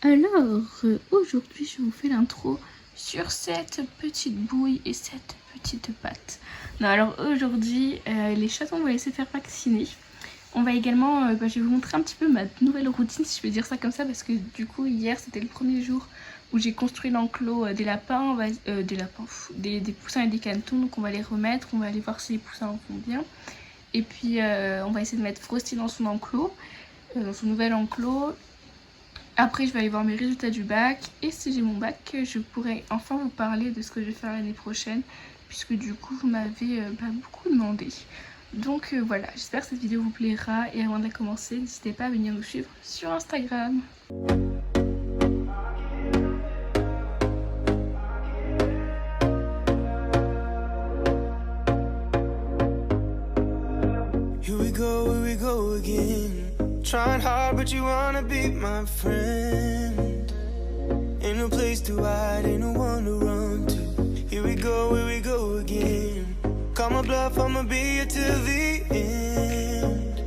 Alors, aujourd'hui, je vous fais l'intro sur cette petite bouille et cette petite pâte. Non, alors aujourd'hui, les chatons, on va laisser faire vacciner. On va également, je vais vous montrer un petit peu ma nouvelle routine, si je peux dire ça comme ça, parce que du coup, hier, c'était le premier jour où j'ai construit l'enclos des lapins, des poussins et des canetons. Donc on va les remettre, on va aller voir si les poussins en font bien. Et puis, on va essayer de mettre Frosty dans son enclos, dans son nouvel enclos. Après, je vais aller voir mes résultats du bac. Et si j'ai mon bac, je pourrai enfin vous parler de ce que je vais faire l'année prochaine. Puisque du coup, vous m'avez beaucoup demandé. Donc voilà, j'espère que cette vidéo vous plaira. Et avant de la commencer, n'hésitez pas à venir nous suivre sur Instagram. Here we go again. Trying hard, but you wanna be my friend. Ain't no place to hide, ain't no one to run to. Here we go again. Call my bluff, I'ma be here till the end.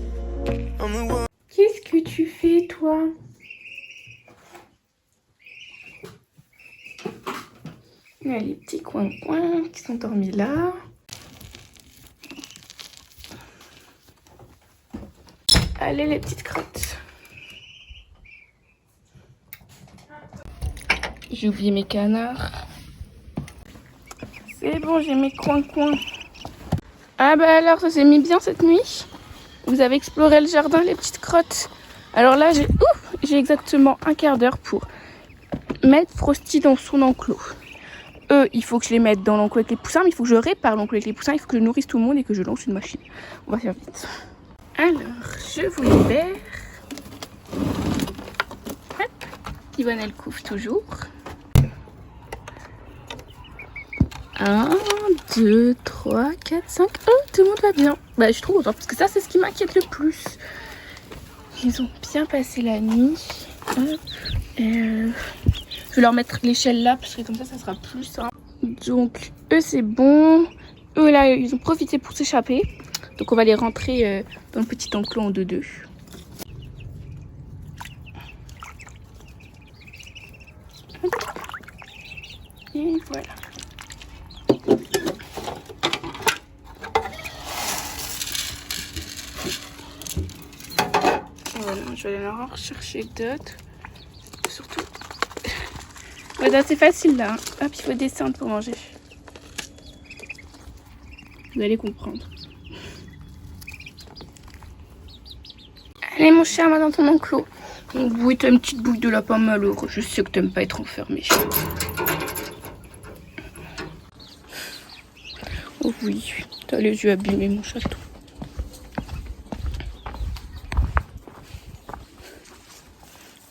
I'm the one. Qu'est-ce que tu fais, toi? Il y a les petits coins-coins qui sont dormis là. Allez, les petites crottes. J'ai oublié mes canards. C'est bon, j'ai mes coins-coins. Ah bah alors, ça s'est mis bien cette nuit. Vous avez exploré le jardin, les petites crottes. Alors là, j'ai exactement un quart d'heure pour mettre Frosty dans son enclos. Il faut que je les mette dans l'enclos avec les poussins, mais il faut que je répare l'enclos avec les poussins. Il faut que je nourrisse tout le monde et que je lance une machine. On va faire vite. Alors, je vous libère. Hop. Yvonne, elle couvre toujours. 1, 2, 3, 4, 5. Oh, tout le monde va bien. Bah, je suis trop contente parce que ça, c'est ce qui m'inquiète le plus. Ils ont bien passé la nuit. Hop. Je vais leur mettre l'échelle là parce que comme ça sera plus simple. Donc, eux, c'est bon. Eux, là, ils ont profité pour s'échapper. Donc, on va les rentrer dans le petit enclos en 2-2. Et voilà. Voilà, je vais aller en rechercher d'autres. Surtout. Voilà, c'est facile là. Hop, il faut descendre pour manger. Vous allez comprendre. Allez, mon chat, va dans ton enclos. Oui, t'as une petite bouille de lapin malheureux. Je sais que t'aimes pas être enfermé. Oh oui, t'as les yeux abîmés, mon chaton.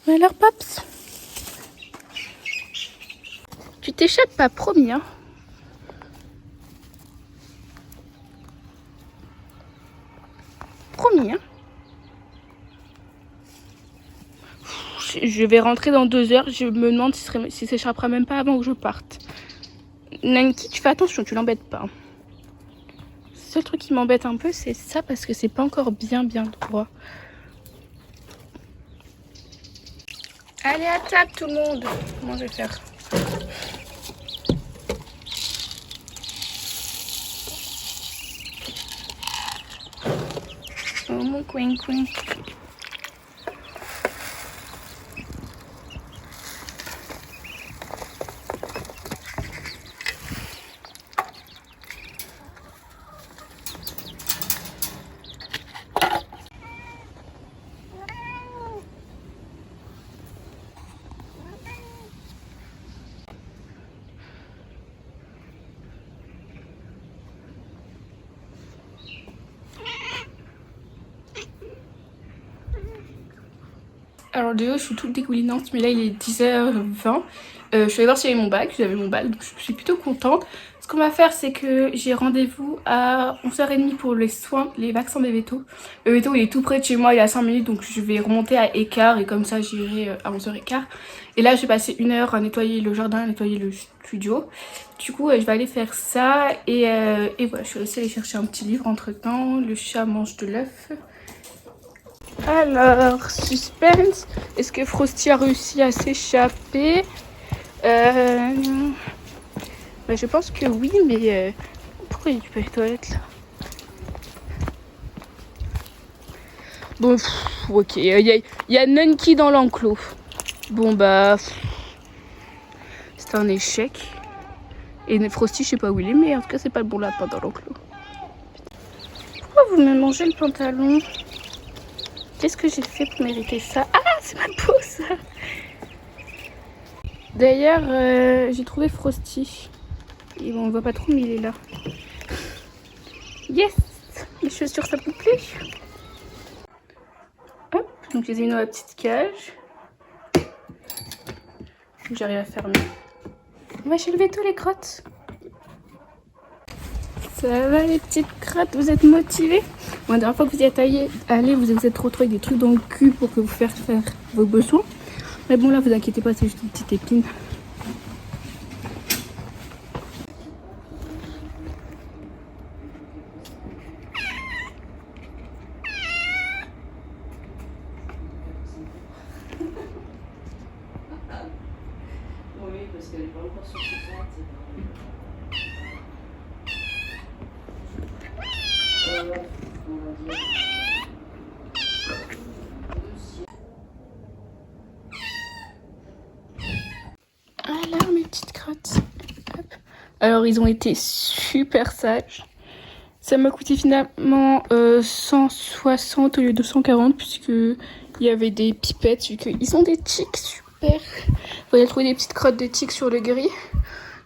Alors, Paps, tu t'échappes pas, promis, hein? Promis, hein? Je vais rentrer dans 2 heures. Je me demande si s'échappera même pas avant que je parte. Nanki, tu fais attention, tu l'embêtes pas. Le seul truc qui m'embête un peu, c'est ça parce que c'est pas encore bien droit. Allez à table tout le monde. Comment je vais faire? Oh mon coin. Alors de haut, je suis toute dégoulinante, mais là il est 10h20. Je suis allée voir si j'avais mon bac, j'avais mon bac, donc je suis plutôt contente. Ce qu'on va faire, c'est que j'ai rendez-vous à 11h30 pour les soins, les vaccins des vétos. Le véto il est tout près de chez moi, il est à 5 minutes, donc je vais remonter à Écart et comme ça j'irai à 11h15. Et là je vais passer 1 heure à nettoyer le jardin, à nettoyer le studio. Du coup je vais aller faire ça et voilà, je suis aussi allée chercher un petit livre entre temps. Le chat mange de l'œuf. Alors, suspense. Est-ce que Frosty a réussi à s'échapper? Je pense que oui, mais pourquoi il est aux toilettes là? Bon, ok, il y a Nunky dans l'enclos. Bon bah, c'est un échec. Et Frosty, je sais pas où il est, mais en tout cas, c'est pas le bon lapin dans l'enclos. Pourquoi vous me mangez le pantalon? Qu'est-ce que j'ai fait pour mériter ça? Ah, c'est ma peau ça. D'ailleurs, j'ai trouvé Frosty. Et bon, on voit pas trop, mais il est là. Yes! Les chaussures, ça vous plaît? Hop, donc je les ai mis dans la petite cage. J'arrive à fermer. On va chez le veto, les crottes. Ça va, les petites crottes? Vous êtes motivées? Bon, la dernière fois que vous y êtes allé, vous êtes trop avec des trucs dans le cul pour que vous fassiez faire vos besoins. Mais bon, là, vous inquiétez pas, c'est juste une petite épine. Oui, parce qu'elle n'est pas encore sur ses pattes. On va dire. Alors, mes petites crottes. Hop. Alors, ils ont été super sages. Ça m'a coûté finalement 160 au lieu de 140 puisque il y avait des pipettes vu qu'ils ont des tiques super. Vous allez trouver des petites crottes de tiques sur le gris.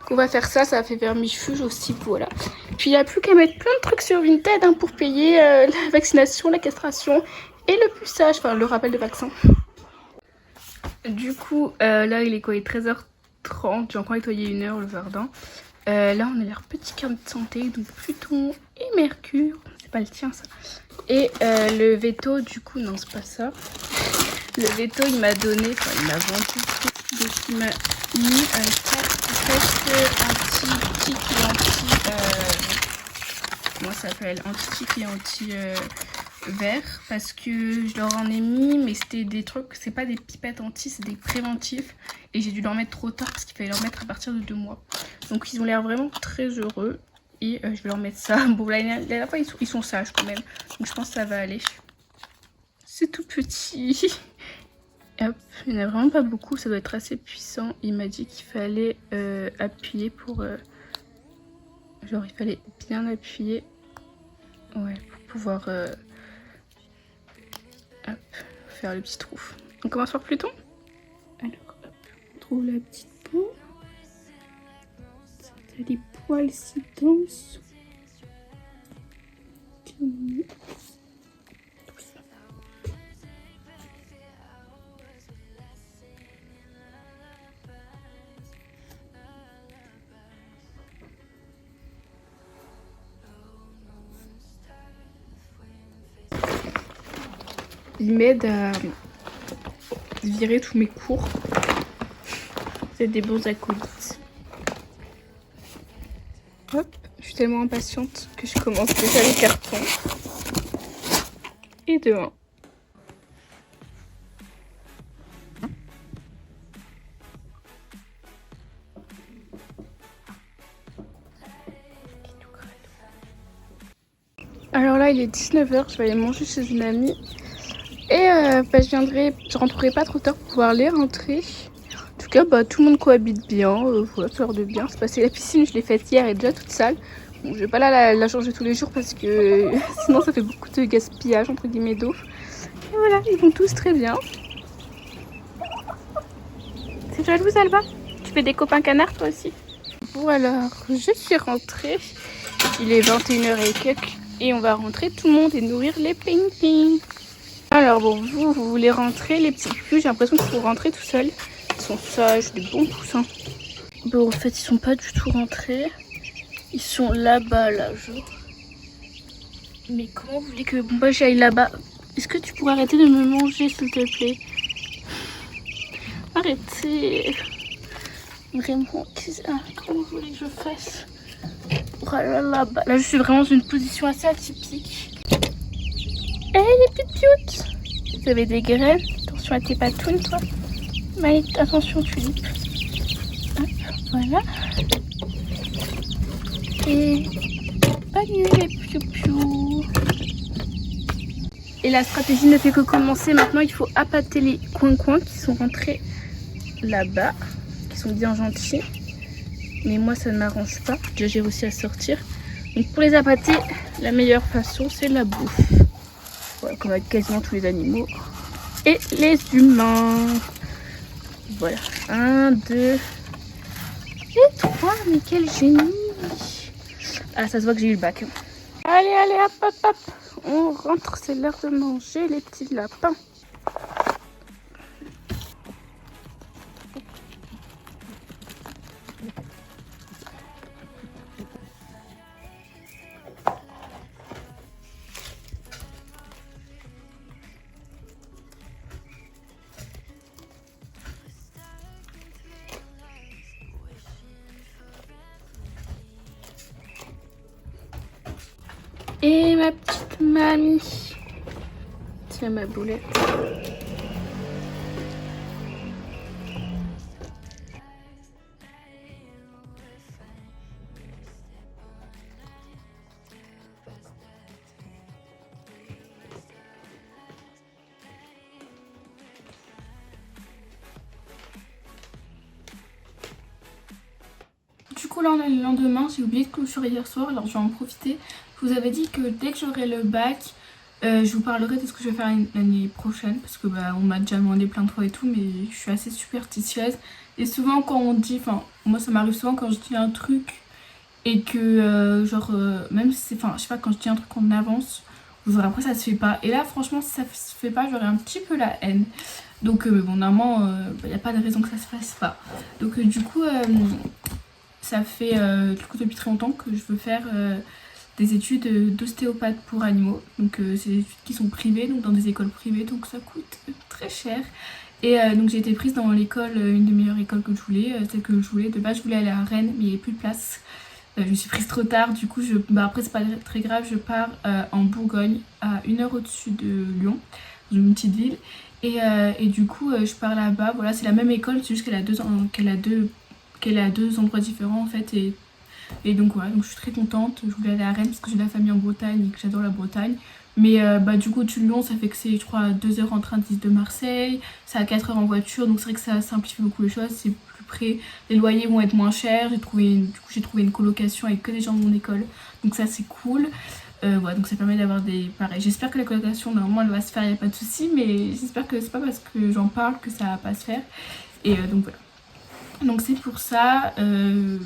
Donc on va faire ça, ça fait vermifuge aussi, voilà. Puis il n'y a plus qu'à mettre plein de trucs sur Vinted pour payer la vaccination, la castration et le puçage, enfin le rappel de vaccin. Du coup, là il est quoi? Il est 13h30, j'ai encore nettoyé 1 heure le jardin. Là on a leur petit carnet de santé, donc Pluton et Mercure, c'est pas le tien ça. Et le veto, du coup, non c'est pas ça. Le veto il m'a donné, enfin il m'a vendu tout, donc il m'a mis 4 tests anti-tic et comment ça s'appelle, anti-tic et anti-vert, parce que je leur en ai mis, mais c'était des trucs, c'est pas des pipettes anti, c'est des préventifs, et j'ai dû leur mettre trop tard parce qu'il fallait leur mettre à partir de 2 mois. Donc ils ont l'air vraiment très heureux, et je vais leur mettre ça. Bon, la dernière fois ils sont sages quand même, donc je pense que ça va aller. C'est tout petit. Hop, il n'y en a vraiment pas beaucoup, ça doit être assez puissant. Il m'a dit qu'il fallait appuyer pour... genre il fallait bien appuyer. Ouais, pour pouvoir hop, faire le petit trou. On commence par Pluton. Alors hop, on trouve la petite peau. T'as les poils si denses. Il m'aide à virer tous mes cours. C'est des bons acolytes. Hop, je suis tellement impatiente que je commence déjà les cartons. Et demain. Alors là, il est 19h, je vais aller manger chez une amie. Et je rentrerai pas trop tard pour pouvoir les rentrer. En tout cas, tout le monde cohabite bien. Voilà, ça a l'air de bien se passer. La piscine, je l'ai faite hier, elle est déjà toute sale. Bon, je vais pas la changer tous les jours parce que sinon ça fait beaucoup de gaspillage entre guillemets d'eau. Et voilà, ils vont tous très bien. C'est jalouse, Alba? Tu fais des copains canards toi aussi? Bon alors, je suis rentrée. Il est 21h et quelques. Et on va rentrer tout le monde et nourrir les ping-ping. Alors bon, vous voulez rentrer les petits culs, j'ai l'impression qu'il faut rentrer tout seul. Ils sont sages, des bons poussins. Bon, en fait, ils sont pas du tout rentrés. Ils sont là-bas, là, genre. Mais comment vous voulez que j'aille là-bas? Est-ce que tu pourrais arrêter de me manger, s'il te plaît? Arrêtez. Vraiment, comment vous voulez que je fasse? Voilà, là-bas. Là, je suis vraiment dans une position assez atypique. Hey, les petites pioutes! Vous avez des graines. Attention à tes patounes, toi. Mais attention, tulipe. Hop, voilà. Et pas nul les piou-piou. Et la stratégie ne fait que commencer. Maintenant, il faut appâter les coins-coins qui sont rentrés là-bas, qui sont bien gentils. Mais moi, ça ne m'arrange pas. Déjà, j'ai réussi à sortir. Donc, pour les appâter, la meilleure façon, c'est la bouffe. Voilà, comme avec quasiment tous les animaux. Et les humains. Voilà. 1, 2 et 3. Mais quel génie! Ah, ça se voit que j'ai eu le bac. Allez, allez, hop, hop, hop. On rentre, c'est l'heure de manger les petits lapins. Et ma petite mamie. Tiens ma boulette. Du coup là on est le lendemain, j'ai oublié de clôturer hier soir, alors je vais en profiter. Je vous avais dit que dès que j'aurai le bac, je vous parlerai de ce que je vais faire l'année prochaine. Parce que on m'a déjà demandé plein de fois et tout, mais je suis assez superstitieuse. Et souvent quand on dit, enfin moi ça m'arrive souvent quand je dis un truc et que même si c'est, enfin je sais pas, quand je dis un truc en avance, après ça se fait pas. Et là franchement si ça se fait pas, j'aurais un petit peu la haine. Donc mais bon normalement il n'y a pas de raison que ça se fasse pas. Donc du coup ça fait depuis très longtemps que je veux faire des études d'ostéopathe pour animaux. Donc c'est des études qui sont privées, donc dans des écoles privées, donc ça coûte très cher. Et donc j'ai été prise dans l'école, une des meilleures écoles que je voulais, celle que je voulais. De base je voulais aller à Rennes, mais il n'y avait plus de place. Je me suis prise trop tard, du coup après c'est pas très grave, je pars en Bourgogne, à 1 heure au-dessus de Lyon, dans une petite ville. Et du coup je pars là-bas, voilà c'est la même école, c'est juste qu'elle a deux endroits différents en fait. Et donc voilà, donc je suis très contente. Je voulais aller à Rennes parce que j'ai de la famille en Bretagne et que j'adore la Bretagne. Mais du coup au-dessus de Lyon ça fait que c'est je crois 2 heures en train de Marseille. C'est à 4 heures en voiture, donc c'est vrai que ça simplifie beaucoup les choses, c'est plus près. Les loyers vont être moins chers. J'ai trouvé une colocation avec que des gens de mon école. Donc ça c'est cool. Voilà, donc ça permet d'avoir des... Pareil, j'espère que la colocation normalement elle va se faire, il n'y a pas de souci. Mais j'espère que c'est pas parce que j'en parle que ça va pas se faire. Et donc voilà. Donc c'est pour ça, je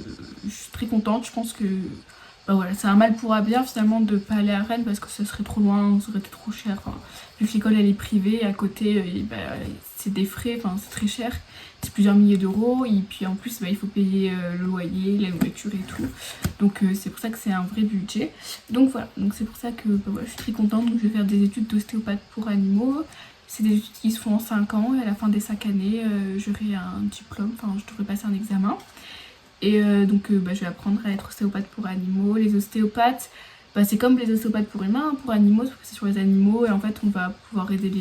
suis très contente, je pense que voilà, c'est un mal pour un bien finalement de pas aller à Rennes parce que ça serait trop loin, ça aurait été trop cher. Enfin, vu que l'école elle est privée, à côté c'est des frais, enfin c'est très cher, c'est plusieurs milliers d'euros et puis en plus il faut payer le loyer, la nourriture et tout. Donc c'est pour ça que c'est un vrai budget. Donc voilà, donc c'est pour ça que voilà, je suis très contente, donc je vais faire des études d'ostéopathe pour animaux. C'est des études qui se font en 5 ans et à la fin des 5 années, j'aurai un diplôme, enfin je devrais passer un examen. Et donc je vais apprendre à être ostéopathe pour animaux. Les ostéopathes, c'est comme les ostéopathes pour humains, pour animaux, sauf que c'est sur les animaux. Et en fait on va pouvoir aider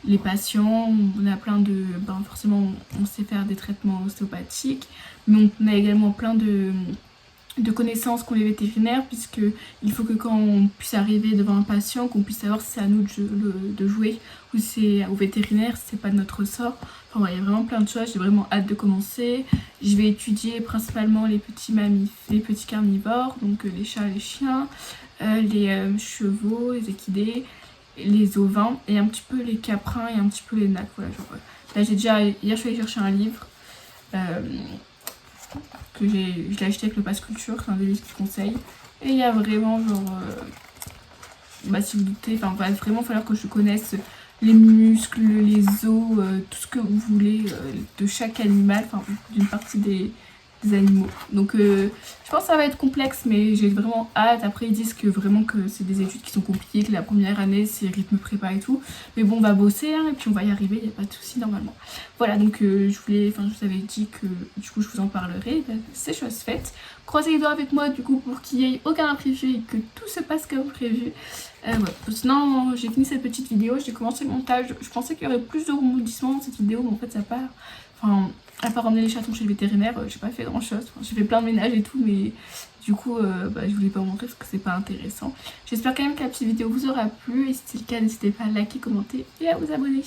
les patients. On a plein de... forcément on sait faire des traitements ostéopathiques, mais on a également plein de connaissances qu'ont les vétérinaires, puisque il faut que quand on puisse arriver devant un patient, qu'on puisse savoir si c'est à nous de jouer ou si c'est au vétérinaire, si c'est pas de notre sort. Enfin voilà, il y a vraiment plein de choses, j'ai vraiment hâte de commencer. Je vais étudier principalement les petits les petits carnivores, donc les chats, les chiens, les chevaux, les équidés, les ovins et un petit peu les caprins et un petit peu les nacs. Voilà, là hier je suis allée chercher un livre que je l'ai acheté avec le Pass Culture, c'est un des livres que je conseille. Et il y a vraiment si vous doutez, va vraiment falloir que je connaisse les muscles, les os, tout ce que vous voulez de chaque animal, d'une partie des des animaux. Donc je pense que ça va être complexe, mais j'ai vraiment hâte. Après ils disent que vraiment que c'est des études qui sont compliquées, que la première année c'est rythme prépa et tout. Mais bon, on va bosser hein, et puis on va y arriver, il n'y a pas de souci normalement. Voilà, donc je vous avais dit que du coup je vous en parlerai. Ben, c'est chose faite. Croisez les doigts avec moi du coup pour qu'il n'y ait aucun imprévu et que tout se passe comme prévu. Ouais. Sinon j'ai fini cette petite vidéo, j'ai commencé le montage. Je pensais qu'il y aurait plus de rebondissements dans cette vidéo, mais en fait ça part. Enfin, à part emmener les chatons chez le vétérinaire, j'ai pas fait grand chose. Enfin, j'ai fait plein de ménage et tout, mais du coup je voulais pas vous montrer parce que c'est pas intéressant. J'espère quand même que la petite vidéo vous aura plu et si c'est le cas n'hésitez pas à liker, commenter et à vous abonner.